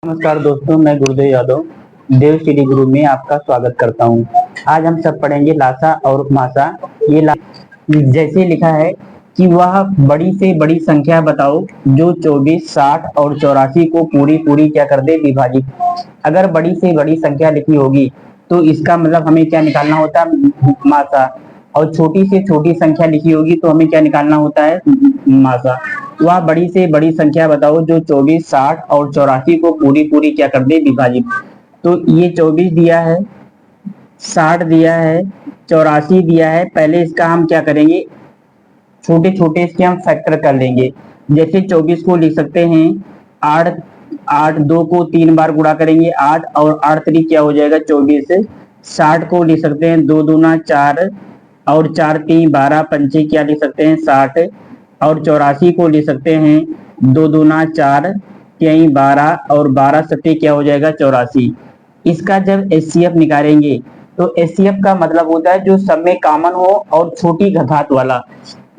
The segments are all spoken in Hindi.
नमस्कार दोस्तों, मैं गुरुदेव यादव देव श्री गुरु में आपका स्वागत करता हूँ। आज हम सब पढ़ेंगे लासा और मासा। जैसे लिखा है कि वह बड़ी से बड़ी संख्या बताओ जो 24, 60 और 84 को पूरी पूरी क्या कर दे, विभाजित। अगर बड़ी से बड़ी संख्या लिखी होगी तो इसका मतलब हमें क्या निकालना होता है, मासा। और छोटी से छोटी संख्या लिखी होगी तो हमें क्या निकालना होता है, मासा। वह बड़ी से बड़ी संख्या बताओ जो 24, 60 और 84 को पूरी पूरी क्या कर दे, विभाजित। तो ये 24 दिया है, 60 दिया है, 84 दिया है। पहले इसका हम क्या करेंगे, छोटे छोटे इसके हम फैक्टर कर लेंगे। जैसे 24 को लिख सकते हैं 8, 8 2 को 3 बार गुणा करेंगे 8 और 8 3 क्या हो जाएगा 24। 60 को लिख सकते हैं 2 दूना 4 और 4 3 12 पंचे क्या लिख सकते हैं 60। और 84 को लिख सकते हैं 2 दूना 4 3 12 और 12 सत्ते क्या हो जाएगा 84। इसका जब एचसीएफ निकालेंगे तो एचसीएफ का मतलब होता है जो सब में कॉमन हो और छोटी घात वाला।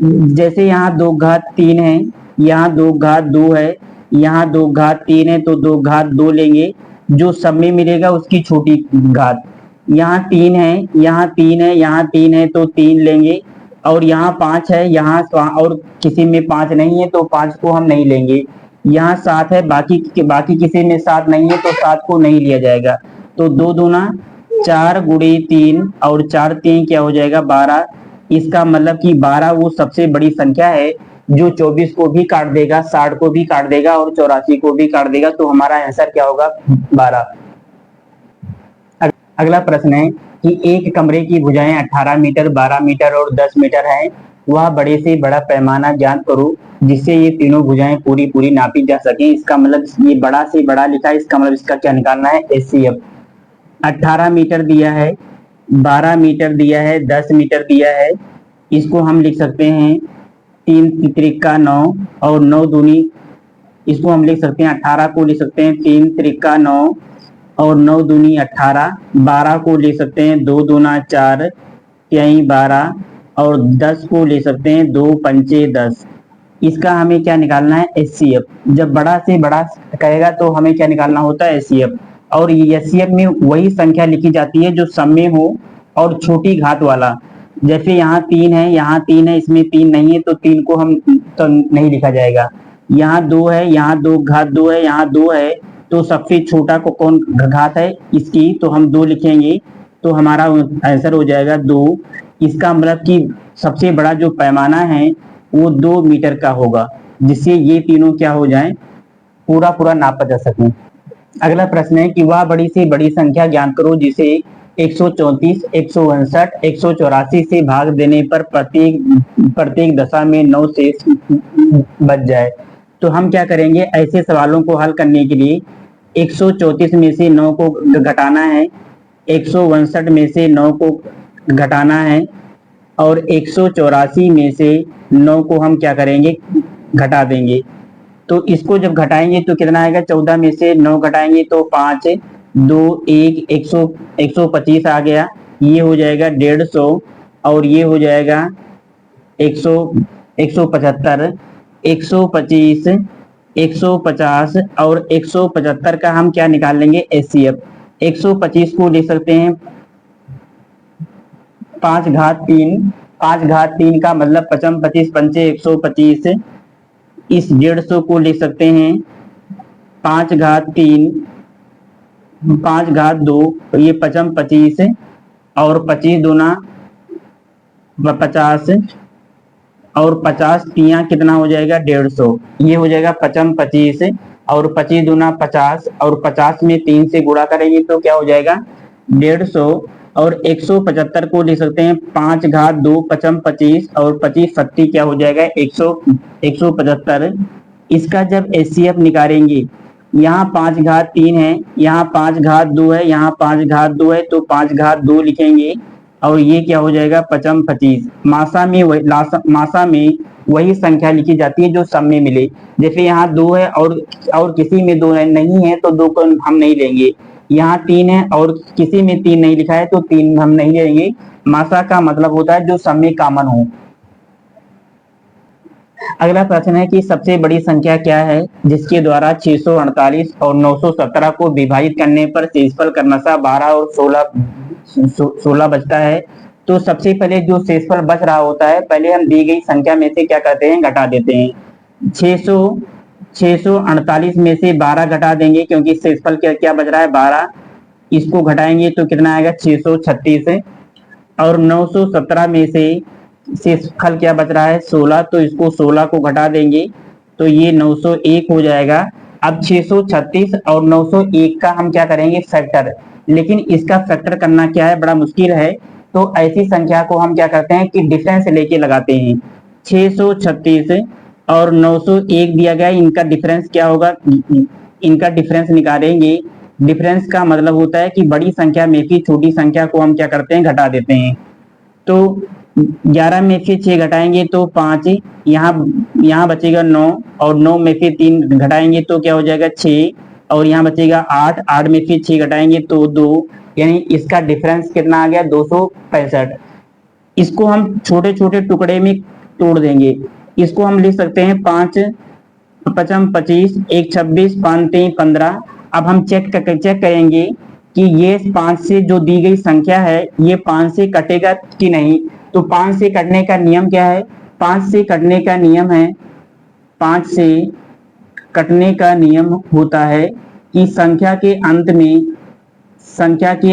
जैसे यहाँ 2 घात 3 है, यहाँ 2 घात 2 है, यहाँ 2 घात 3 है तो 2 घात 2 लेंगे, जो सब में मिलेगा उसकी छोटी घात। यहाँ 3 है, यहाँ 3 है, यहाँ 3 है तो 3 लेंगे। और यहाँ 5 है, यहाँ और किसी में 5 नहीं है तो 5 को हम नहीं लेंगे। यहाँ 7 है, बाकी किसी में 7 नहीं है तो 7 को नहीं लिया जाएगा। तो 2 दूना 4 गुणे 3 और 4 3 क्या हो जाएगा 12। इसका मतलब कि 12 वो सबसे बड़ी संख्या है जो 24 को भी काट देगा, 60 को भी काट देगा और 84 को भी काट देगा। तो हमारा आंसर क्या होगा, 12। अगला प्रश्न है कि एक कमरे की भुजाएं 18 मीटर, 12 मीटर और 10 मीटर है। वह बड़े से बड़ा पैमाना ज्ञात करो जिससे ये तीनों भुजाएं पूरी पूरी नापी जा सके। इसका मतलब ये बड़ा से बड़ा लिखा है, इसका मतलब इसका क्या निकालना है, एचसीएफ। 18 मीटर दिया है, 12 मीटर दिया है, 10 मीटर दिया है। इसको हम लिख सकते हैं 3 त्रिका 9 और 9 दूनी। इसको हम लिख सकते हैं 18 को लिख सकते हैं 3 त्रिका 9 और 9 दूनी 18। 12 को ले सकते हैं 2 दूना 4 त्याई 12 और 10 को ले सकते हैं 2 पंचे 10। इसका हमें क्या निकालना है, एचसीएफ। जब बड़ा से बड़ा कहेगा तो हमें क्या निकालना होता है, एचसीएफ। और एचसीएफ में वही संख्या लिखी जाती है जो सब में हो और छोटी घात वाला। जैसे यहाँ 3 है, यहाँ 3 है, इसमें 3 नहीं है तो 3 को हम तो नहीं लिखा जाएगा। यहाँ 2 है, यहाँ 2 घात 2 है, यहाँ 2 है तो सबसे छोटा को कौन घात है इसकी, तो हम 2 लिखेंगे तो हमारा आंसर हो जाएगा 2। इसका मतलब कि सबसे बड़ा जो पैमाना है वो 2 मीटर का होगा जिससे ये तीनों क्या हो जाएं, पूरा पूरा नापा जा सके। अगला प्रश्न है कि वह बड़ी से बड़ी संख्या ज्ञात करो जिसे 134, 159, 184 से भाग देने पर प्रत्येक दशा में 9 शेष बच जाए। तो हम क्या करेंगे, ऐसे सवालों को हल करने के लिए 134 में से 9 को घटाना है, 159 में से 9 को घटाना है और 184 में से 9 को हम क्या करेंगे, घटा देंगे। तो इसको जब घटाएंगे तो कितना आएगा, 14 में से 9 घटाएंगे तो 5 2 1 125 आ गया। ये हो जाएगा 150 और ये हो जाएगा 175, 125, 150 और 175 का हम क्या निकाल लेंगे, एचसीएफ। 125 को ले सकते हैं 5 घात 3, 5 घात 3 का मतलब 55 25 पंचे 125। इस 150 को ले सकते हैं 5 घात 3, 5 घात 2, ये 55 25 और 25 दूना 50 और 50 तिया कितना हो जाएगा 150। ये हो जाएगा 55 25 और 25 दूना 50 और 50 में 3 से गुणा करेंगे तो क्या हो जाएगा 150। और 175 को लिख सकते हैं 5 घात 2, 55 25 और 25 सत्ती क्या हो जाएगा 175। इसका जब एचसीएफ निकालेंगे, यहाँ 5 घात 3 है, यहाँ 5 घात 2 है, यहाँ 5 घात 2 है तो 5 घात 2 लिखेंगे और ये क्या हो जाएगा 55 25। मासा में वही संख्या लिखी जाती है जो सब में मिले। जैसे यहाँ 2 है और किसी में 2 है नहीं है तो 2 को हम नहीं लेंगे। यहाँ 3 है और किसी में 3 नहीं लिखा है तो 3 हम नहीं लेंगे। मासा का मतलब होता है जो सब में कॉमन हो। अगला प्रश्न है कि सबसे बड़ी संख्या क्या है जिसके द्वारा 648 और 917 को विभाजित करने पर शेषफल क्रमशः 12 और 16 बचता है। तो सबसे पहले जो शेषफल बच रहा होता है, पहले हम दी गई संख्या में से क्या करते हैं, घटा देते हैं। 648 में से 12 घटा देंगे क्योंकि शेषफल क्या क्या बच रहा है, 12। इसको घटाएंगे तो कितना आएगा, 636। और 917 में से शेषफल क्या बच रहा है, 16। तो इसको 16 को घटा देंगे तो ये 901 हो जाएगा। अब 636 और 901 का हम क्या करेंगे, फैक्टर। लेकिन इसका फैक्टर करना क्या है, बड़ा मुश्किल है। तो ऐसी संख्या को हम क्या करते हैं कि डिफरेंस लेके लगाते हैं। 636 और 901 दिया गया, इनका डिफरेंस क्या होगा, इनका डिफरेंस निकालेंगे। डिफरेंस का मतलब होता है कि बड़ी संख्या में से छोटी संख्या को हम क्या करते हैं, घटा देते हैं। तो 11 में से 6 घटाएंगे तो 5, यहाँ बचेगा 9, और 9 में से 3 घटाएंगे तो क्या हो जाएगा, 6, और यहाँ बचेगा 8, 8 में से 6 घटाएंगे तो 2, यानी इसका डिफरेंस कितना आ गया, 265। इसको हम छोटे छोटे टुकड़े में तोड़ देंगे। इसको हम लिख सकते हैं 5 पचम 25, 1 26, 5 3 15। अब हम चेक करेंगे कि ये 5 से जो दी गई संख्या है ये 5 से कटेगा कि नहीं। तो 5 से कटने का नियम क्या है, 5 से कटने का नियम है, 5 से कटने का नियम होता है कि संख्या के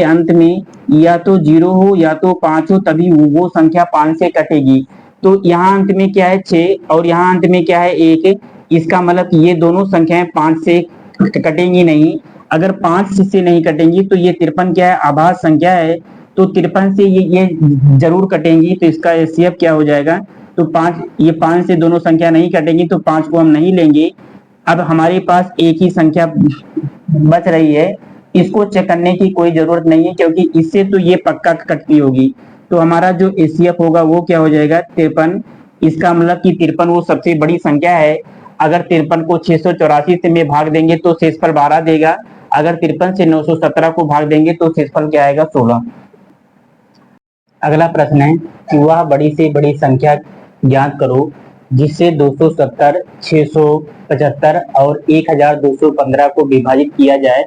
अंत में या तो 0 हो या तो 5 हो, तभी वो संख्या 5 से कटेगी। तो यहाँ अंत में क्या है, 6, और यहाँ अंत में क्या है, 1। इसका मतलब ये दोनों संख्याएं 5 से कटेंगी नहीं। अगर 5 से नहीं कटेंगी तो ये 53 क्या है, आभास संख्या है। तो 53 से ये जरूर कटेंगी। तो इसका एचसीएफ क्या हो जाएगा, तो 5, ये 5 से दोनों संख्या नहीं कटेंगी तो 5 को हम नहीं लेंगे। अब हमारे पास एक ही संख्या बच रही है, इसको चेक करने की कोई जरूरत नहीं है क्योंकि इससे तो ये पक्का कटती होगी। तो हमारा जो एचसीएफ होगा वो क्या हो जाएगा, 53। इसका मतलब कि 53 वो सबसे बड़ी संख्या है। अगर 53 को 684 से में भाग देंगे तो शेषफल 12 देगा। अगर 53 से 917 को भाग देंगे तो शेषफल क्या आएगा, 16। अगला प्रश्न है कि वह बड़ी से बड़ी संख्या ज्ञात करो जिससे 270, 675 और 1215 को विभाजित किया जाए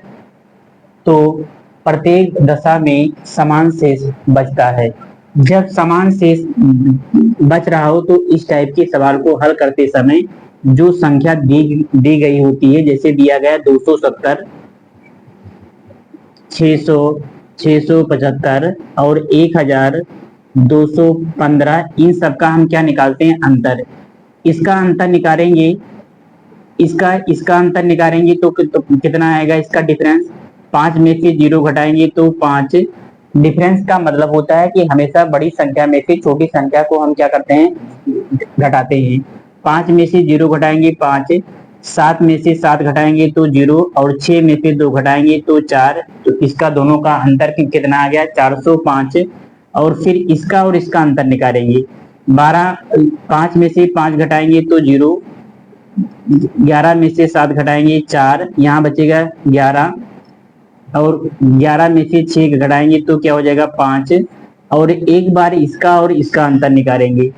तो प्रत्येक दशा में समान शेष बचता है। जब समान शेष बच रहा हो तो इस टाइप के सवाल को हल करते समय जो संख्या दी गई होती है, जैसे दिया गया 270, 600, 675 और 1215, इन सब का हम क्या निकालते हैं, अंतर। इसका अंतर निकालेंगे, इसका अंतर निकालेंगे तो कितना आएगा, इसका डिफरेंस। 5 में से 0 घटाएंगे तो 5। डिफरेंस का मतलब होता है कि हमेशा बड़ी संख्या में से छोटी संख्या को हम क्या करते हैं, घटाते हैं। 5 में से 0 घटाएंगे 5, 7 में से 7 घटाएंगे तो 0, और 6 में से 2 घटाएंगे तो 4। तो इसका दोनों का अंतर कितना आ गया, 405। और फिर इसका और इसका अंतर निकालेंगे। 5 में से 5 घटाएंगे तो 0, 11 में से 7 घटाएंगे 4, यहाँ बचेगा 11, और 11 में से 6 घटाएंगे तो क्या हो जाएगा, 5। और एक बार इसका और इसका अंतर निकालेंगे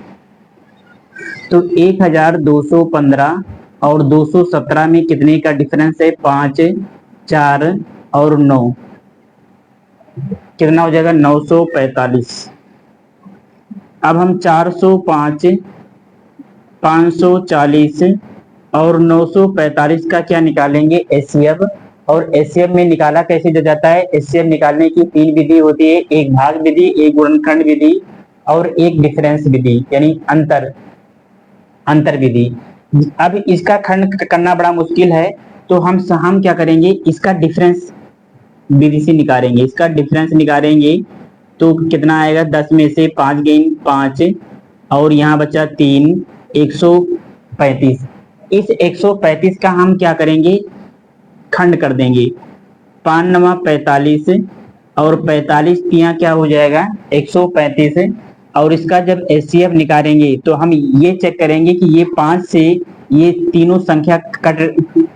तो 1215 और 217 में कितने का डिफरेंस है, 5, 4 और 9, कितना हो जाएगा, 945। अब हम 405, 540 और 945 का क्या निकालेंगे, एचसीएफ। और एचसीएफ में निकाला कैसे जाता है, एचसीएफ निकालने की 3 विधि होती है, एक भाग विधि, एक गुणनखंड विधि और एक डिफरेंस विधि, यानी अंतर विधि। अब इसका खंड करना बड़ा मुश्किल है तो हम क्या करेंगे, इसका डिफरेंस विधि से निकालेंगे। इसका डिफरेंस निकालेंगे तो कितना आएगा, 10 में से 5 गई 5, और यहाँ बचा 3, 135। इस 135 का हम क्या करेंगे, खंड कर देंगे। 5 9 45 और 45 तिया क्या हो जाएगा, 135। और इसका जब एचसीएफ निकालेंगे तो हम ये चेक करेंगे कि ये 5 से ये तीनों संख्या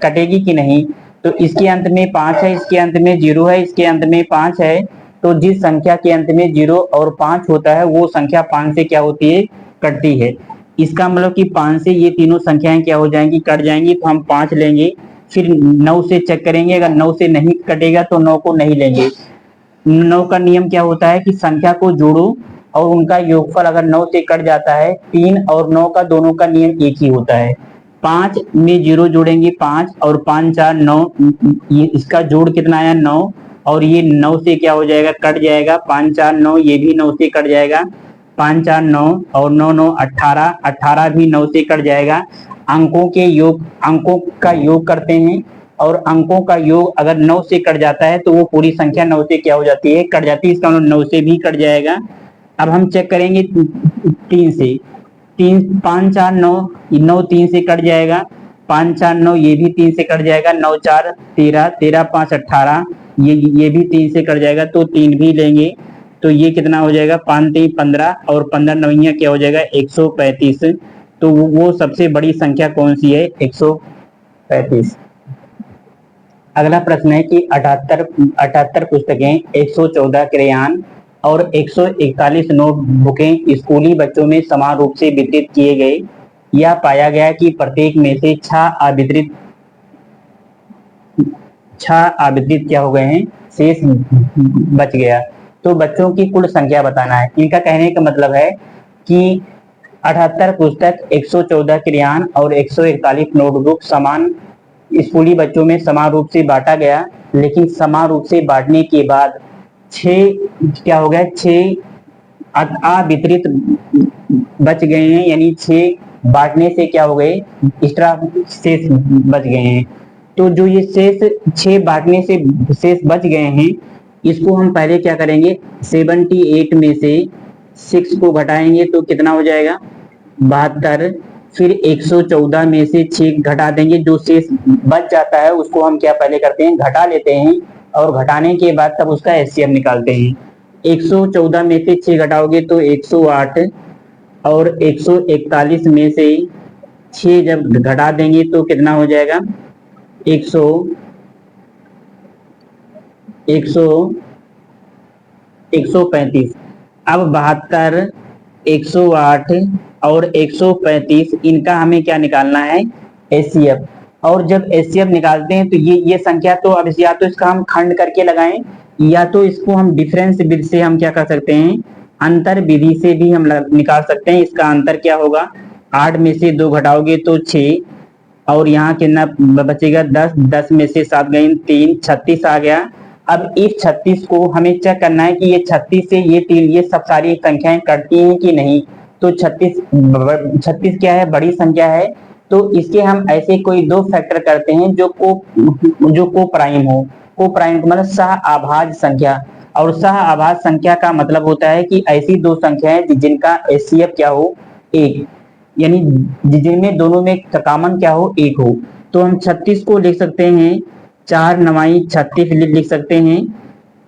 कटेगी कि नहीं। तो इसके अंत में 5 है, इसके अंत में 0 है, इसके अंत में 5 है। तो जिस संख्या के अंत में 0 और 5 होता है वो संख्या 5 से क्या होती है, कटती है। इसका मतलब कि 5 से ये तीनों संख्याएं क्या हो जाएंगी, कट जाएंगी। तो हम 5 लेंगे, फिर 9 से चेक करेंगे, अगर 9 से नहीं कटेगा तो 9 को नहीं लेंगे। 9 का नियम क्या होता है कि संख्या को जोड़ो और उनका योगफल अगर 9 से कट जाता है, 3 और 9 का दोनों का नियम एक ही होता है। 5 में 0 जोड़ेंगे 5 और 5 4 9, ये इसका जोड़ कितना आया 9, और ये 9 से क्या हो जाएगा, कट जाएगा। 5 4 9, ये भी 9 से कट जाएगा। 5 4 9 और 9 9 18, 18 भी 9 से कट जाएगा। अंकों का योग करते हैं, और अंकों का योग अगर 9 से कट जाता है तो वो पूरी संख्या 9 से क्या हो जाती है, कट जाती है। इसका मतलब 9 से भी कट जाएगा। अब हम चेक करेंगे 3 से। 3 5 4 9, 9 3 से कट जाएगा। 5 4 9, ये भी 3 से कट जाएगा। 9 4 13, 13 5 18, ये भी 3 से कट जाएगा, तो 3 भी लेंगे। तो ये कितना हो जाएगा, 5 3 15 और 15 नौइयां क्या हो जाएगा, 135। तो वो सबसे बड़ी संख्या कौन सी है, 135। अगला प्रश्न है कि 78 पुस्तकें, 114 क्रेयान और 141 नोटबुकें स्कूली बच्चों में समान रूप से वितरित किए गए। यह पाया गया कि प्रत्येक में से 6 अवितरित क्या हो गए हैं, शेष बच गया। तो बच्चों की कुल संख्या बताना है। इनका कहने का मतलब है कि 78 पुस्तक, 114 क्रेयान और 141 नोटबुक समान स्कूली बच्चों में समान रूप से बांटा गया, लेकिन समान रूप से बांटने के बाद 6 क्या हो गया, 6 अवितरित बच गए हैं, यानी 6 बांटने से क्या हो गए, एक्स्ट्रा शेष बच गए हैं। तो जो ये शेष 6 बांटने से शेष बच गए हैं, इसको हम पहले क्या करेंगे, 78 में से 6 को घटाएंगे तो कितना हो जाएगा, 72। फिर 114 में से 6 घटा देंगे, जो शेष बच जाता है उसको हम क्या पहले करते हैं, घटा लेते हैं, और घटाने के बाद तब उसका एचसीएफ निकालते हैं। 114 में से 6 घटाओगे तो 108, और 141 में से 6 जब घटा देंगे तो कितना हो जाएगा, 135। अब 72, 108 और 135, इनका हमें क्या निकालना है, एचसीएफ। और जब एचसीएफ निकालते हैं तो ये संख्या, तो अब या तो इसका हम खंड करके लगाएं, या तो इसको हम डिफरेंस विधि से हम क्या कर सकते हैं, अंतर विधि से भी हम निकाल सकते हैं। इसका अंतर क्या होगा, 8 में से 2 घटाओगे तो 6, और यहाँ कितना बचेगा, 10, 10 में से 7 गए 3, 36 आ गया। अब इस 36 को हमें चेक करना है कि ये 36 से ये 3, ये सब सारी संख्याएं कटती हैं कि नहीं। तो 36 क्या है, बड़ी संख्या है। तो इसके हम ऐसे कोई 2 फैक्टर करते हैं जो को प्राइम हो। को प्राइम मतलब सह आभाज्य संख्या, और सह आभाज्य संख्या का मतलब होता है कि ऐसी 2 संख्याएं जिनका एचसीएफ क्या हो, 1, यानी जिनमें दोनों में कॉमन क्या हो, 1 हो। तो हम 36 को लिख सकते हैं 4 9 36 लिख सकते हैं।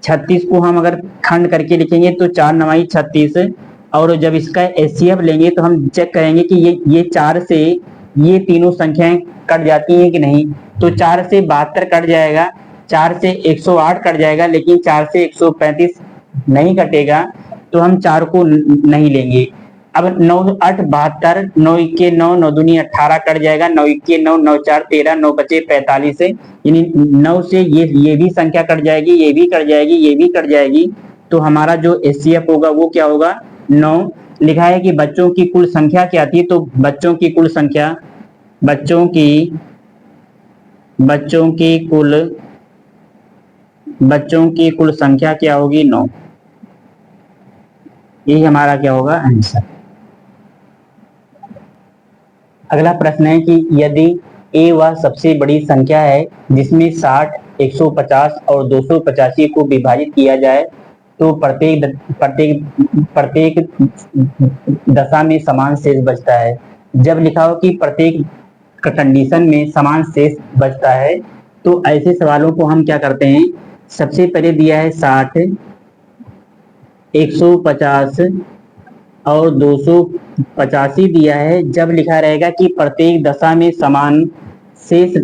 36 को हम अगर खंड करके लिखेंगे तो 4 9 36, और जब इसका एचसीएफ लेंगे तो हम चेक करेंगे कि ये 4 से ये तीनों संख्याएं कट जाती हैं कि नहीं। तो 4 से 72 कट जाएगा, 4 से 108 कट जाएगा, लेकिन 4 से 135 नहीं कटेगा, तो हम 4 को नहीं लेंगे। अब 9 8 72, 9 1 9, 9 दूनी 18 कट जाएगा, 9 1 9, 9 4 13, 9 बचे 45, यानी 9 से ये भी संख्या कट जाएगी, ये भी कट जाएगी, ये भी कट जाएगी। तो हमारा जो एचसीएफ होगा वो क्या होगा, 9। लिखा है कि बच्चों की कुल संख्या क्या आती है, तो बच्चों की कुल संख्या, बच्चों की कुल संख्या क्या होगी, 9। यही हमारा क्या होगा, आंसर। अगला प्रश्न है कि यदि ए वह सबसे बड़ी संख्या है जिसमें 60, 150 और 285 को विभाजित किया जाए, तो प्रत्येक दशा में समान शेष बचता है। जब लिखा हो कि प्रत्येक कंडीशन में समान शेष बचता है, तो ऐसे सवालों को हम क्या करते हैं, सबसे पहले दिया है 60, 150 और 285 दिया है। जब लिखा रहेगा कि प्रत्येक दशा में समान शेष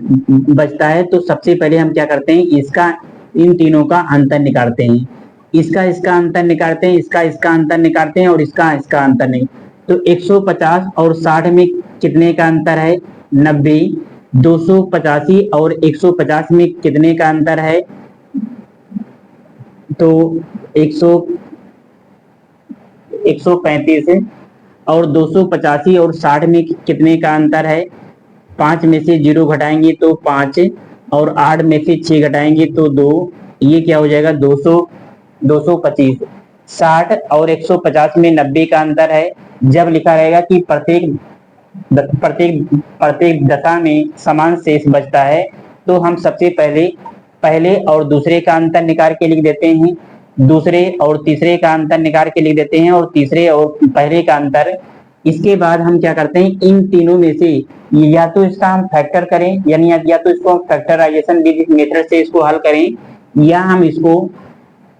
बचता है, तो सबसे पहले हम क्या करते हैं, इसका इन तीनों का अंतर निकालते हैं। इसका अंतर निकालते हैं, इसका अंतर निकालते हैं, और इसका अंतर नहीं। तो 150 और 60 में कितने का अंतर है? 90। 285 और 150 में कितने का अंतर है? तो 100 135। और 285 और 60 में कितने का अंतर है? 5 में से 0 घटाएंगे तो 5, और 8 में से 6 घटाएंगे तो 2। ये क्या हो जाएगा? 225। 60 और 150 में 90 का अंतर है। जब लिखा रहेगा कि प्रत्येक प्रत्येक प्रत्येक दशा में समान शेष बचता है, तो हम सबसे पहले पहले और दूसरे का अंतर निकाल के लिख देते हैं, दूसरे और तीसरे का अंतर निकाल के लिख देते हैं, और तीसरे और पहले का अंतर। इसके बाद हम क्या करते हैं, इन तीनों में से या तो इसका हम फैक्टर करें, यानी या तो इसको हम फैक्टराइजेशन मेथड से इसको हल करें, या हम इसको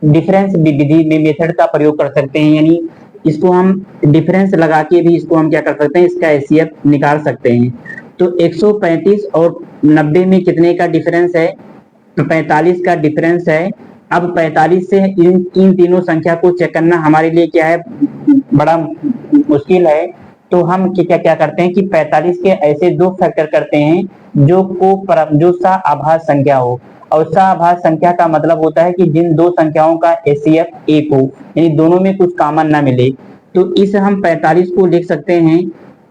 डिफरेंस विधि में मेथड का प्रयोग कर सकते हैं, यानी इसको हम डिफरेंस लगा के भी इसको हम क्या कर सकते हैं, इसका एचसीएफ निकाल सकते हैं। तो 135 और 90 में कितने का डिफरेंस है? तो 45 का डिफरेंस है। अब 45 से इन तीनों संख्या को चेक करना हमारे लिए क्या है, बड़ा मुश्किल है। तो हम क्या क्या करते हैं कि 45 के ऐसे दो फैक्टर करते हैं जो सह-आभाज्य संख्या हो। और सह-आभाज्य संख्या का मतलब होता है कि जिन दो संख्याओं का एचसीएफ एक हो, यानी दोनों में कुछ कॉमन ना मिले। तो इस हम 45 को लिख सकते हैं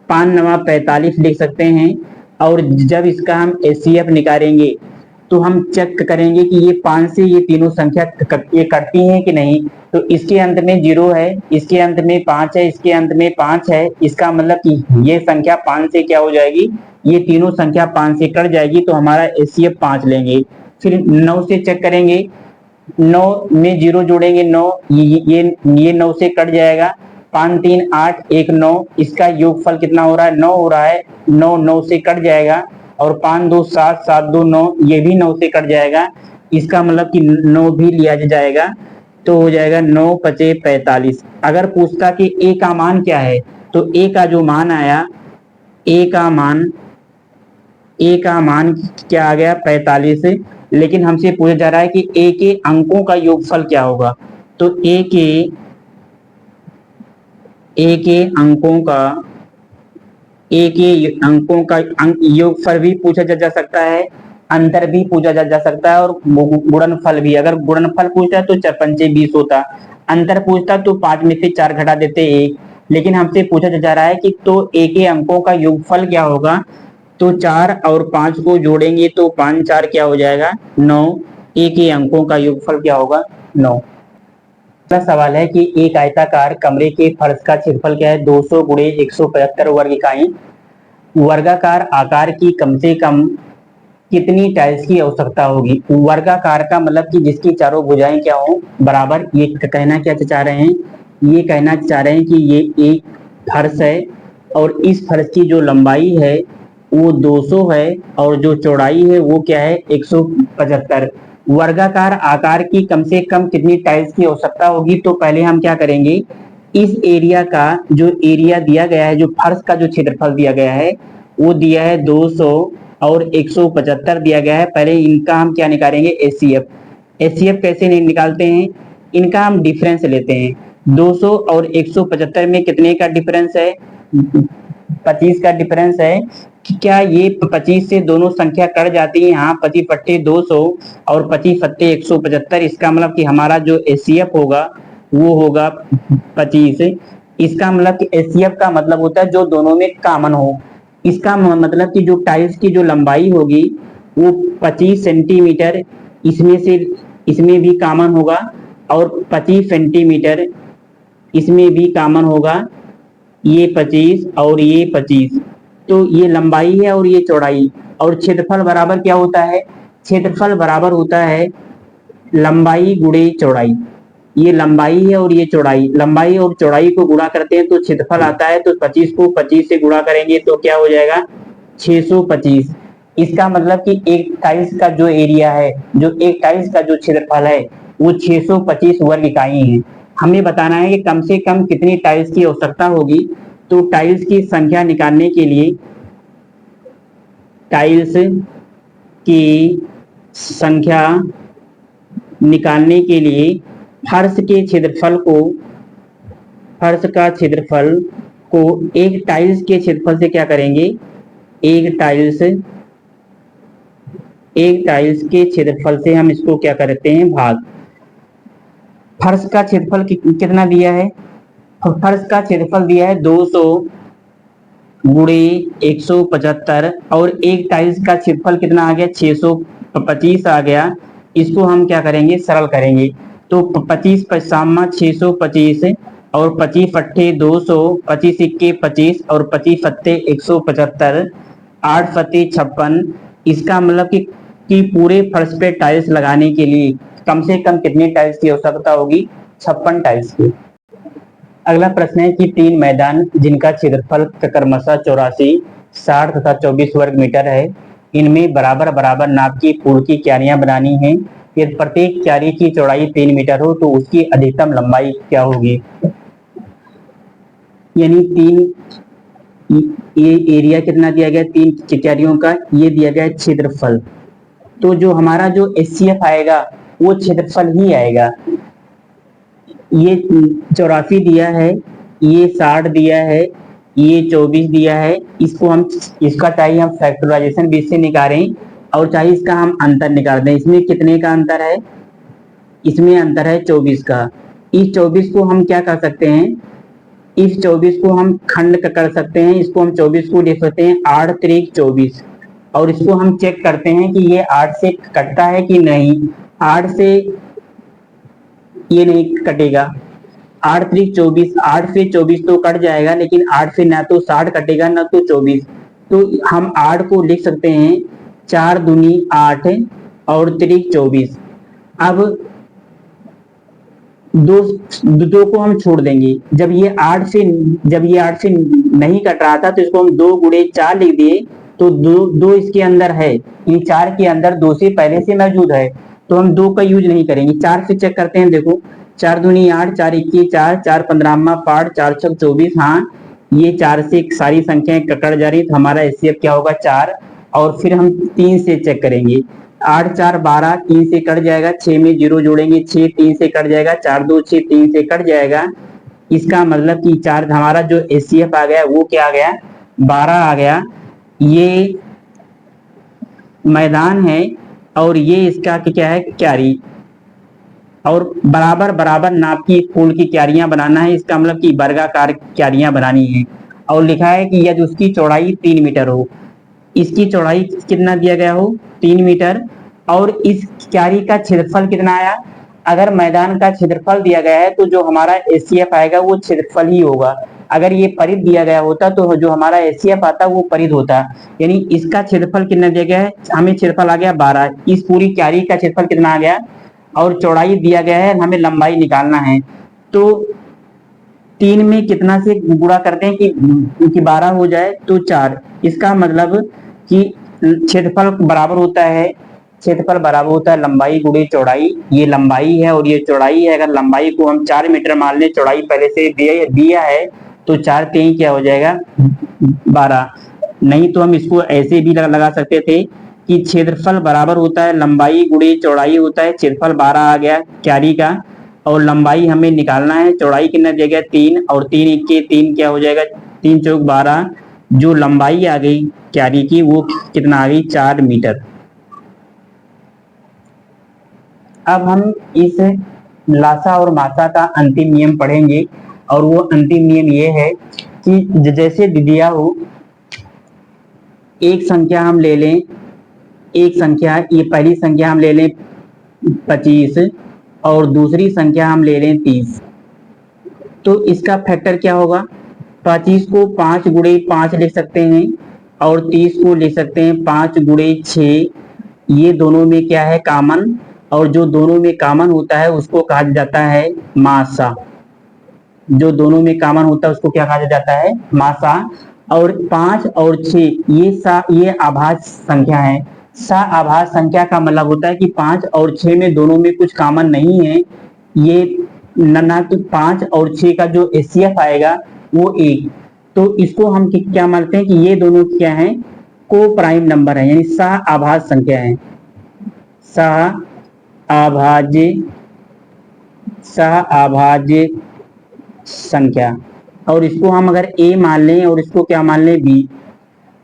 5 नवा 45 लिख सकते हैं। और जब इसका हम एचसीएफ निकालेंगे तो हम चेक करेंगे कि ये 5 से ये तीनों संख्या ये कटती हैं कि नहीं। तो इसके अंत में 0 है, इसके अंत में 5 है, इसके अंत में 5 है। इसका मतलब कि ये संख्या 5 से क्या हो जाएगी, ये तीनों संख्या 5 से कट जाएगी, तो हमारा एचसीएफ 5 लेंगे। फिर 9 से चेक करेंगे, 9 में 0 जोड़ेंगे, 9 ये 9 से कट जाएगा। 5 3 8 1 9, इसका योगफल कितना हो रहा है? 9 हो रहा है। 9 9 से कट जाएगा। और 5 2 7 7 2 9, ये भी 9 से कट जाएगा। इसका मतलब कि 9 भी लिया जाएगा, तो हो जाएगा 9 पचे 45। अगर पूछता कि ए का मान क्या है, तो ए का जो मान आया, ए का मान क्या आ गया? 45। लेकिन हमसे पूछा जा रहा है कि ए के अंकों का योगफल क्या होगा। तो ए के अंकों का योगफल भी पूछा जा सकता है, अंतर भी पूछा जा सकता है, और गुणनफल भी। अगर गुणनफल पूछता है तो 4 पंचे 20 होता, अंतर पूछता तो 5 में से 4 घटा देते 1। लेकिन हमसे पूछा जा रहा है कि तो ए के अंकों का योगफल क्या होगा। तो 4 और 5 को जोड़ेंगे तो 5 4 क्या हो जाएगा? 9। ए के अंकों का योगफल क्या होगा? 9। अगला सवाल है कि एक आयताकार कमरे के फर्श का क्षेत्रफल क्या है? 200 गुणे 175 वर्ग इकाई। वर्गाकार आकार की कम से कम कितनी टाइल्स की आवश्यकता होगी? वर्गाकार का मतलब कि जिसकी चारों भुजाएं क्या हो, बराबर। ये कहना क्या चाह रहे हैं, ये कहना चाह रहे हैं कि ये एक फर्श है, और इस फर्श की जो लंबाई है वो 200 है, और जो चौड़ाई है वो क्या है? 175। वर्गाकार आकार की कम से कम कितनी टाइल्स की आवश्यकता होगी? तो पहले हम क्या करेंगे, इस एरिया का जो एरिया दिया गया है, जो फर्श का जो क्षेत्रफल दिया गया है वो दिया है 200 और 175 दिया गया है। पहले इनका हम क्या निकालेंगे? एचसीएफ। एचसीएफ कैसे नहीं निकालते हैं, इनका हम डिफरेंस लेते हैं। 200 और 175 में कितने का डिफरेंस है? 25 का डिफरेंस है। क्या ये 25 से दोनों संख्या कट जाती है? हाँ, 25 पट्टे 200 और 25 पट्टे 175। इसका मतलब कि हमारा जो एचसीएफ होगा वो होगा 25। इसका मतलब कि एचसीएफ का मतलब होता है जो दोनों में कॉमन हो। इसका मतलब कि जो टाइल्स की जो लंबाई होगी वो 25 सेंटीमीटर इसमें भी कॉमन होगा, और 25 सेंटीमीटर इसमें भी कॉमन होगा। ये 25 और ये 25, तो ये लंबाई है और ये चौड़ाई। और क्षेत्रफल बराबर क्या होता है? क्षेत्रफल बराबर होता है लंबाई गुणे चौड़ाई। ये लंबाई है और ये चौड़ाई, लंबाई और चौड़ाई को गुणा करते हैं तो क्षेत्रफल आता है। तो 25 को 25 से गुणा करेंगे तो क्या हो जाएगा? 625। इसका मतलब कि एक टाइल्स का जो एरिया है, जो एक टाइल्स का जो क्षेत्रफल है वो 625 वर्ग इकाई है। हमें बताना है कि कम से कम कितनी टाइल्स की आवश्यकता होगी। तो टाइल्स की संख्या निकालने के लिए, टाइल्स की संख्या निकालने के लिए फर्श का क्षेत्रफल को एक टाइल्स के क्षेत्रफल से क्या करेंगे, एक टाइल्स के क्षेत्रफल से हम इसको क्या करते हैं, भाग। फर्श का क्षेत्रफल कितना दिया है, फर्श का क्षेत्रफल दिया है 200 गुणे 175 और एक टाइल्स का क्षेत्रफल कितना आ गया, 625 आ गया। इसको हम क्या करेंगे, सरल करेंगे। तो 25 पचामा 625 और 25 अट्ठे 200, 25 इक्के 25 और 25 सत्ते 175, 8 सत्ते 56। इसका मतलब कि पूरे फर्श पे टाइल्स लगाने के लिए कम से कम कितने टाइल्स की आवश्यकता होगी, 56 टाइल्स की। अगला प्रश्न है कि 3 मैदान जिनका क्षेत्रफल क्रमशः 84, 60 तथा 24 वर्ग मीटर है, इनमें बराबर बराबर नाप की फूल की क्यारियां बनानी है। यदि प्रत्येक क्यारी की चौड़ाई 3 मीटर हो तो उसकी अधिकतम लंबाई क्या होगी। यानी ये एरिया कितना दिया गया, 3 क्यारियों का, ये दिया गया क्षेत्रफल। तो जो हमारा जो एचसीएफ आएगा वो क्षेत्रफल ही आएगा। ये 84 दिया है, ये 60 दिया है, ये 24 दिया है। इसको हम इसका चाहिए हम फैक्टराइजेशन बीच से निकालें और चाहिए इसका हम अंतर निकाल दें। इसमें कितने का अंतर है, इसमें अंतर है 24 का। इस 24 को हम क्या कर सकते हैं, इस 24 को हम खंड कर सकते हैं। इसको हम 24 को लिख सकते हैं 8 त्रिक 24 और इसको हम चेक करते हैं कि ये 8 से कटता है कि नहीं। 8 से ये नहीं कटेगा, 8 त्रिक 24, 8 से 24 तो कट जाएगा लेकिन 8 से ना तो 60 कटेगा ना तो 24। तो हम 8 को लिख सकते हैं 4 दूनी 8 और त्रिक 24। अब दो को हम छोड़ देंगे। जब ये 8 से नहीं कट रहा था तो इसको हम 2 गुणे 4 लिख दिए। तो दो इसके अंदर है, इन 4 के अंदर 2 से पहले से मौजूद है तो हम 2 का यूज नहीं करेंगे। 4 से चेक करते हैं, देखो 4 दूनी 8, 4 इक्की 4, 4 15 पाठ, 4 छक 24। हाँ, ये 4 से सारी संख्याएं कट जा रही तो हमारा एचसीएफ क्या होगा, 4। और फिर हम 3 से चेक करेंगे, 8 4 12, 3 से कट जाएगा, 6 में 0 जोड़ेंगे, 6 3 से कट जाएगा, 4 2 6 3 से कट जाएगा। इसका मतलब कि 4 हमारा जो एचसीएफ आ गया वो क्या आ गया, 12 आ गया। ये मैदान है और ये इसका क्या है, क्यारी। और बराबर बराबर नाप की फूल की क्यारियां बनाना है, इसका मतलब कि वर्गाकार क्यारियां बनानी है। और लिखा है कि यदि उसकी चौड़ाई 3 मीटर हो, इसकी चौड़ाई कितना दिया गया हो, 3 मीटर, और इस क्यारी का क्षेत्रफल कितना आया। अगर मैदान का क्षेत्रफल दिया गया है तो जो हमारा एचसीएफ आएगा वो क्षेत्रफल ही होगा। अगर ये परिध दिया गया होता तो जो हमारा एचसीएफ आता वो परिध होता। यानी इसका क्षेत्रफल कितना दिया गया है, हमें क्षेत्रफल आ गया 12। इस पूरी क्यारी का क्षेत्रफल कितना आ गया और चौड़ाई दिया गया है, हमें लंबाई निकालना है। तो 3 में कितना से गुणा करते हैं कि 12 हो जाए तो 4। इसका मतलब कि क्षेत्रफल बराबर होता है, लंबाई गुणे चौड़ाई। ये लंबाई है और ये चौड़ाई है। अगर लंबाई को हम 4 मीटर मान लें, चौड़ाई पहले से दिया है तो 4 3 क्या हो जाएगा, 12। नहीं तो हम इसको ऐसे भी लगा सकते थे कि क्षेत्रफल बराबर होता है लंबाई गुणे चौड़ाई होता है। क्षेत्रफल 12 आ गया क्यारी का और लंबाई हमें निकालना है। चौड़ाई कितना दिया गया, 3 और 3 इक्के 3 क्या हो जाएगा, 3 चौक 12। जो लंबाई आ गई क्यारी की वो कितना आ गई, 4 मीटर। अब हम इस लासा और मासा का अंतिम नियम पढ़ेंगे और वो अंतिम नियम ये है कि जैसे दिया हो, एक संख्या हम ले लें, एक संख्या, ये पहली संख्या हम ले लें 25 और दूसरी संख्या हम ले लें 30। तो इसका फैक्टर क्या होगा, 25 को 5 गुणे 5 लिख सकते हैं और 30 को लिख सकते हैं 5 गुणे 6। ये दोनों में क्या है, कॉमन, और जो दोनों में कॉमन होता है उसको कहा जाता है मासा। जो दोनों में कॉमन होता है उसको क्या कहा जाता है, मासा। और 5 और 6 ये आभाज्य संख्या है। आभाज्य संख्या का मतलब होता है कि 5 और 6 में दोनों में कुछ कॉमन नहीं है। ये ना तो 5 और 6 का जो एचसीएफ आएगा वो 1। तो इसको हम क्या मानते हैं कि ये दोनों क्या है, को प्राइम नंबर है, यानी आभाज्य संख्या है। आभाज्य संख्या। और इसको हम अगर a मान लें और इसको क्या मान लें b,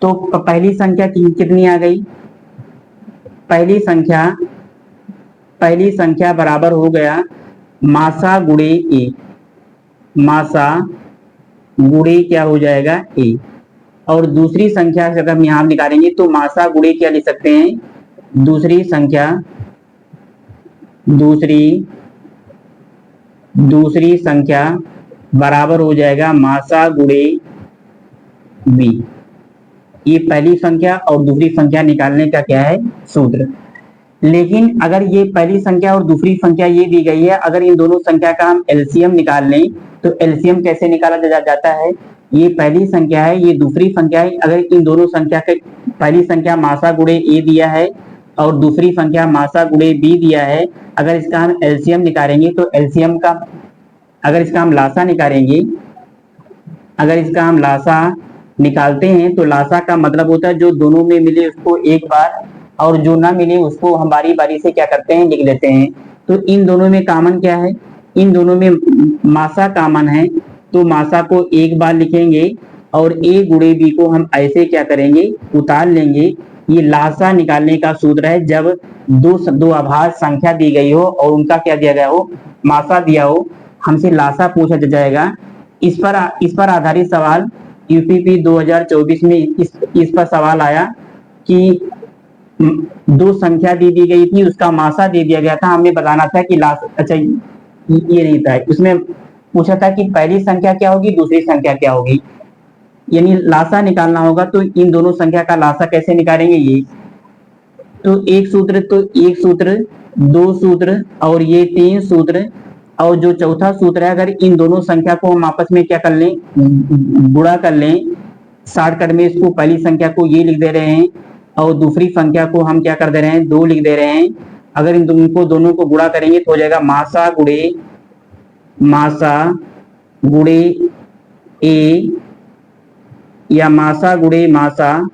तो पहली संख्या कितनी आ गई? पहली संख्या बराबर हो गया मासा गुणे ए, मासा गुणे क्या हो जाएगा ए। और दूसरी संख्या अगर हम यहां निकालेंगे तो मासा गुणे क्या लिख सकते हैं? दूसरी संख्या बराबर हो जाएगा मासा गुणे बी। ये पहली संख्या और दूसरी संख्या निकालने का क्या है? सूत्र। लेकिन अगर ये पहली संख्या और दूसरी संख्या ये दी गई है, अगर इन दोनों संख्या का हम एलसीएम निकाल लें तो एलसीएम कैसे निकाला जाता है? ये पहली संख्या है, ये दूसरी संख्या है, अगर इन दोनों संख्या के पहली संख्या मासा गुणे ए दिया है और दूसरी संख्या मासा गुणे बी दिया है, अगर इसका हम एलसीएम निकालेंगे तो एलसीएम का अगर इसका हम लासा निकालेंगे, अगर इसका हम लासा निकालते हैं तो लासा का मतलब होता है जो दोनों में मिले उसको एक बार और जो ना मिले उसको हम बारी बारी से क्या करते हैं? लिख लेते हैं। तो इन दोनों में कॉमन क्या है? इन दोनों में मासा कॉमन है, तो मासा को एक बार लिखेंगे और ए गुणे बी को हम ऐसे क्या करेंगे? उतार लेंगे। ये लासा निकालने का सूत्र है। जब दो अभाज्य संख्या दी गई हो और उनका क्या दिया गया हो? मासा दिया हो, हमसे लासा पूछा जाएगा। इस पर आधारित सवाल यूपीपी 2024 में इस पर सवाल आया कि दो संख्या दी गई थी, उसका मासा दे दिया गया था, हमें बताना था कि लासा, अच्छा ये नहीं था, उसमें पूछा था कि पहली संख्या क्या होगी, दूसरी संख्या क्या होगी, यानी लासा निकालना होगा। तो इन दोनों संख्या का लासा कैसे निकालेंगे? ये तो एक सूत्र, दो सूत्र और ये तीन सूत्र, और जो चौथा सूत्र है अगर इन दोनों संख्या को हम आपस में क्या कर लें? गुणा कर लें। शॉर्टकट में इसको पहली संख्या को ये लिख दे रहे हैं और दूसरी संख्या को हम क्या कर दे रहे हैं? 2 लिख दे रहे हैं। अगर इन दोनों को गुणा करेंगे तो हो जाएगा मासा गुणे ए या मासा गुणे मासा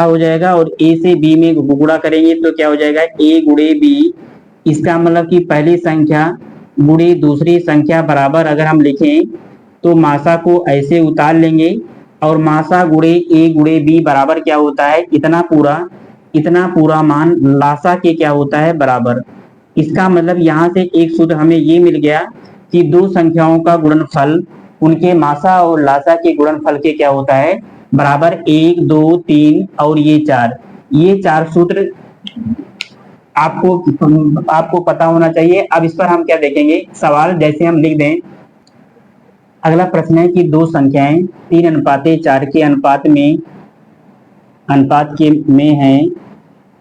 हो जाएगा, और ए से बी में गुणा करेंगे तो क्या हो जाएगा? ए गुणे बी। इसका मतलब कि पहली संख्या गुणे दूसरी संख्या बराबर अगर हम लिखें तो मासा को ऐसे उतार लेंगे और मासा गुणे ए गुणे बी बराबर क्या होता है? इतना पूरा मान लासा के क्या होता है? बराबर। इसका मतलब यहाँ से एक सूत्र हमें ये मिल गया कि दो संख्याओं का गुणनफल उनके मासा और लासा के गुणनफल के क्या होता है? बराबर। 1, 2, 3 और ये 4, ये 4 सूत्र आपको पता होना चाहिए। अब इस पर हम क्या देखेंगे? सवाल जैसे हम लिख दें, अगला प्रश्न है कि दो संख्याएं 3:4 के अनुपात में हैं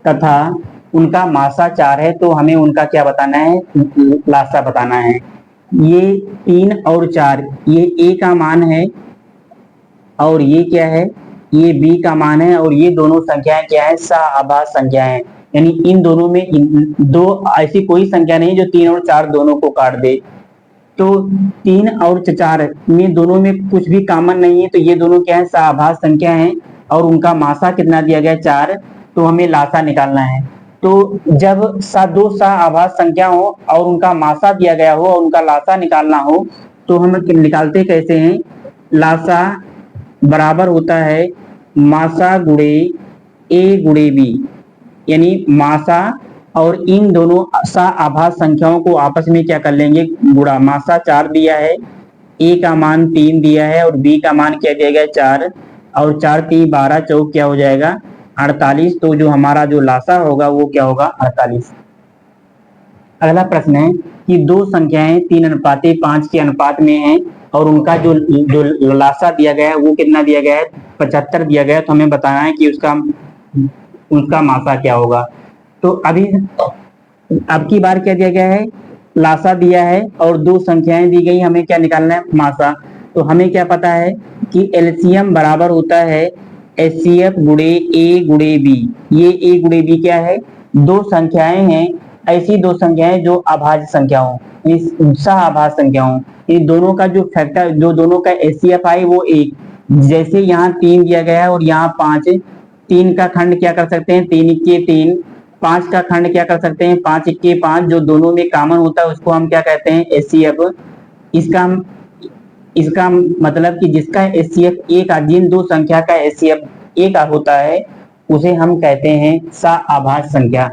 तथा उनका मासा 4 है, तो हमें उनका क्या बताना है? लासा बताना है। ये 3 और 4, ये ए का मान है और ये क्या है? ये बी का मान है, और ये दोनों संख्याएं क्या है? सह संख्याएं। यानी इन दोनों में दो ऐसी कोई संख्या नहीं जो 3 और 4 दोनों को काट दे। तो 3 और 4 में दोनों में कुछ भी कॉमन नहीं है, तो ये दोनों क्या है? सह संख्या है और उनका मासा कितना दिया गया? 4। तो हमें लासा निकालना है। तो जब दो सह संख्या हो और उनका मासा दिया गया हो और उनका लासा निकालना हो तो हम निकालते कैसे हैं? लासा बराबर होता है मासा गुणे ए गुणे बी, यानी मासा और इन दोनों सह संख्याओं को आपस में क्या कर लेंगे? गुणा। मासा 4 दिया है, ए का मान 3 दिया है और बी का मान क्या दिया गया? 4, और 4 3 12 चौक क्या हो जाएगा? 48। तो जो हमारा जो लासा होगा वो क्या होगा? 48। अगला प्रश्न है कि दो संख्याएं 3:5 के अनुपात में हैं और उनका जो लासा दिया गया है वो कितना दिया गया है? 75 दिया गया है। तो हमें बताना है कि उसका मासा क्या होगा। तो अब की बार क्या दिया गया है? लासा दिया है और दो संख्याएं दी गई, हमें क्या निकालना है? मासा। तो हमें क्या पता है कि एलसीएम बराबर होता है एचसीएफ गुणे ए गुणे बी। ये ए गुणे बी क्या है? दो संख्याएं हैं, ऐसी दो संख्याएं जो अभाज्य संख्या हो, सह संख्या हो, इन दोनों का जो फैक्टर, जो दोनों का एचसीएफ आए वो 1। जैसे यहाँ 3 दिया गया है और यहाँ 5, 3 का खंड क्या कर सकते हैं? 3 1 3। 5 का खंड क्या कर सकते हैं? 5 1 5। जो दोनों में कॉमन होता है उसको हम क्या कहते हैं? एचसीएफ। इसका हम इसका मतलब कि जिसका एचसीएफ एक जिन दो संख्या का एचसीएफ एक होता है उसे हम कहते हैं सआभाज्य संख्या।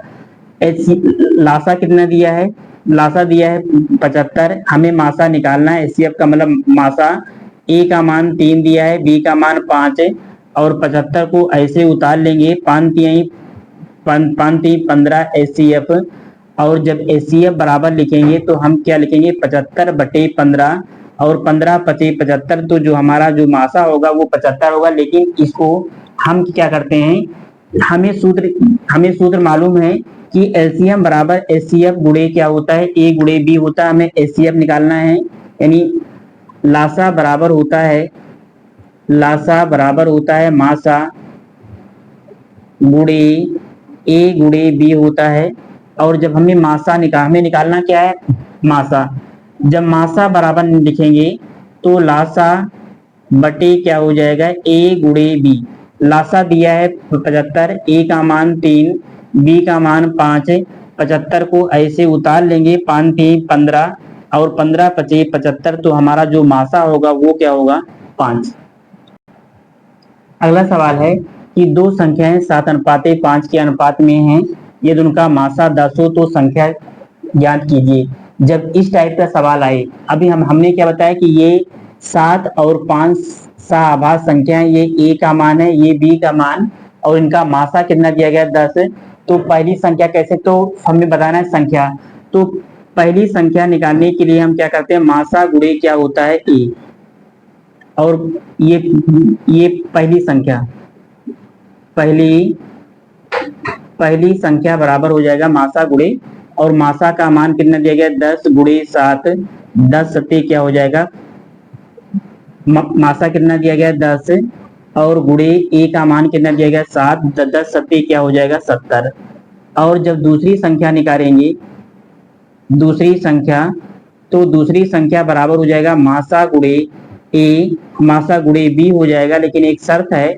लासा कितना दिया है? लासा दिया है 75। हमें मासा निकालना है, एचसीएफ का मतलब मासा। ए का मान 3 दिया है, बी का मान 5 है और 75 को ऐसे उतार लेंगे। 5 3 15 एचसीएफ। और जब एचसीएफ बराबर लिखेंगे तो हम क्या लिखेंगे? 75/15 और 15 25 75, तो जो हमारा जो मासा होगा वो 75 होगा। लेकिन इसको हम क्या करते हैं, हमें सूत्र मालूम है कि एलसीएम बराबर एचसीएफ गुणे क्या होता है? ए गुणे बी होता है। हमें एचसीएफ निकालना है, यानी लासा बराबर होता है मासा गुणे ए गुणे बी होता है। और जब हमें हमें निकालना क्या है? मासा। जब मासा बराबर लिखेंगे तो लासा बटे क्या हो जाएगा? ए गुणे बी। लासा दिया है 75, ए का मान 3, बी का मान 5 है। 75 को ऐसे उतार लेंगे, 5 3 15 और 15 25 75, तो हमारा जो मासा होगा वो क्या होगा? 5। अगला सवाल है कि दो संख्याएं 7:5 के अनुपात में हैं, ये दोनों का मासा 10 हो तो संख्या ज्ञात कीजिए। जब इस टाइप का सवाल आए, अभी हमने क्या बताया कि ये 7 और 5 सआभाज्य संख्या है। ये ए का मान है, ये बी का मान, और इनका मासा कितना दिया गया? 10। तो पहली संख्या कैसे, तो हमें बताना है संख्या। तो पहली संख्या निकालने के लिए हम क्या करते हैं? मासा गुणे क्या होता है? ए। और ये पहली संख्या बराबर हो जाएगा मासा गुणे, और मासा का मान कितना दिया गया? 10 गुणे 7। 10 सत्ते क्या हो जाएगा? मासा कितना दिया गया? 10 और गुणे ए का मान कितना दिया गया? 7। 10 सत्ते क्या हो जाएगा? 70। और जब दूसरी संख्या निकालेंगे, तो दूसरी संख्या बराबर हो जाएगा मासा गुणे ए मासा गुणे बी हो जाएगा। लेकिन एक शर्त है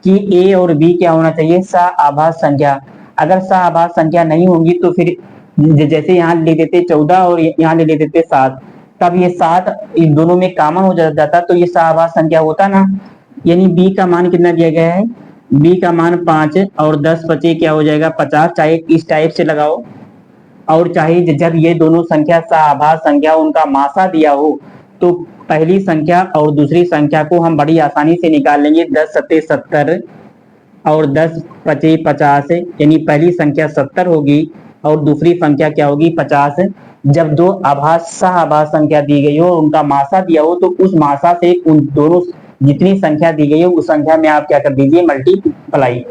कि ए और बी क्या होना चाहिए? सआभाज्य संख्या। अगर सआभाज्य संख्या नहीं होगी तो फिर जैसे यहाँ ले देते 14 और यहाँ ले देते 7, तब ये 7 इन दोनों में कॉमन हो जाता तो ये सआभाज्य संख्या होता ना। यानी बी का मान कितना दिया गया है? बी का मान 5 और 10 25 क्या हो जाएगा? 50। चाहे इस टाइप से लगाओ और चाहे जब ये दोनों संख्या सआभाज्य संख्या उनका मासा दिया हो तो पहली संख्या और दूसरी संख्या को हम बड़ी आसानी से निकाल लेंगे। 10 सत्ते 70 और 10 25 50, यानी पहली संख्या 70 होगी और दूसरी संख्या क्या होगी? 50। जब दो सआभाज्य संख्या दी गई हो और उनका मासा दिया हो तो उस मासा से उन दोनों जितनी संख्या दी गई हो उस संख्या में आप क्या कर दीजिए? मल्टीप्लाई।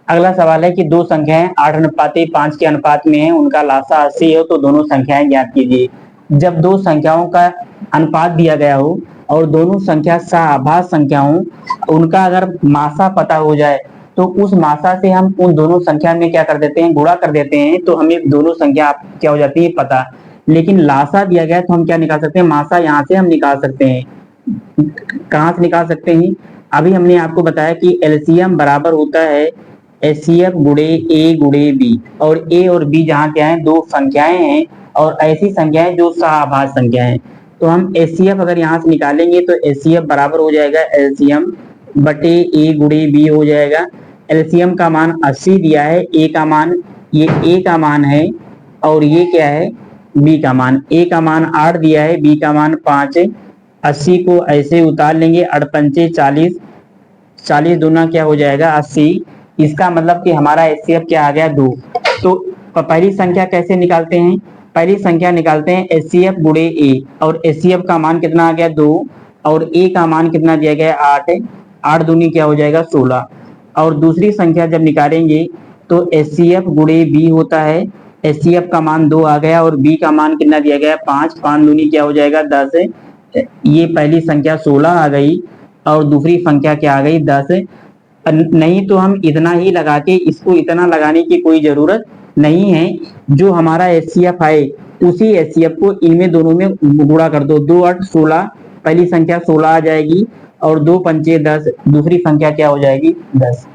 अगला सवाल है कि दो संख्याएं 8:5 के अनुपात में है, उनका लासा 80 हो तो दोनों संख्याएं ज्ञात कीजिए। जब दो संख्याओं का अनुपात दिया गया हो और दोनों संख्या सआभाज्य संख्या हो, उनका अगर मासा पता हो जाए तो उस मासा से हम उन दोनों संख्या में क्या कर देते हैं? गुणा कर देते हैं, तो हमें दोनों संख्या क्या हो जाती है? पता। लेकिन लासा दिया गया तो हम क्या निकाल सकते हैं? मासा यहाँ से हम निकाल सकते हैं। कहाँ से निकाल सकते हैं? अभी हमने आपको बताया कि एलसीएम बराबर होता है एचसीएफ गुणे ए गुणे बी, और ए और बी जहाँ क्या है? दो संख्याएं हैं और ऐसी संख्याएं जो सआभाज्य संख्या है। तो हम एचसीएफ अगर यहाँ से निकालेंगे तो एचसीएफ बराबर हो जाएगा एलसीएम बटे ए गुणे बी हो जाएगा। एलसीएम का मान 80 दिया है, ए का मान है और ये क्या है? बी का मान। ए का मान 8 दिया है, बी का मान 5 है। 80 को ऐसे उतार लेंगे, 8 पंचे 40, 40 दूना क्या हो जाएगा? 80। इसका मतलब कि हमारा एचसीएफ क्या आ गया? 2। तो पहली संख्या कैसे निकालते हैं? पहली संख्या निकालते हैं एचसीएफ गुणे ए, और एचसीएफ का मान कितना आ गया? 2 और ए का मान कितना दिया गया? 8 है। 8 दूनी क्या हो जाएगा? 16। और दूसरी संख्या जब निकालेंगे तो एचसीएफ गुणे बी होता है। एचसीएफ का मान 2 आ गया और बी का मान कितना दिया गया? 5। 5 दूनी क्या हो जाएगा? 10 है। ये पहली संख्या 16 आ गई और दूसरी संख्या क्या आ गई? 10। नहीं तो हम इतना ही लगा के, इसको इतना लगाने की कोई जरूरत नहीं है। जो हमारा एचसीएफ है उसी एचसीएफ को इनमें दोनों में गुणा कर दो। 2 8 16, पहली संख्या 16 आ जाएगी और 2 पंचे 10, दूसरी संख्या क्या हो जाएगी? 10।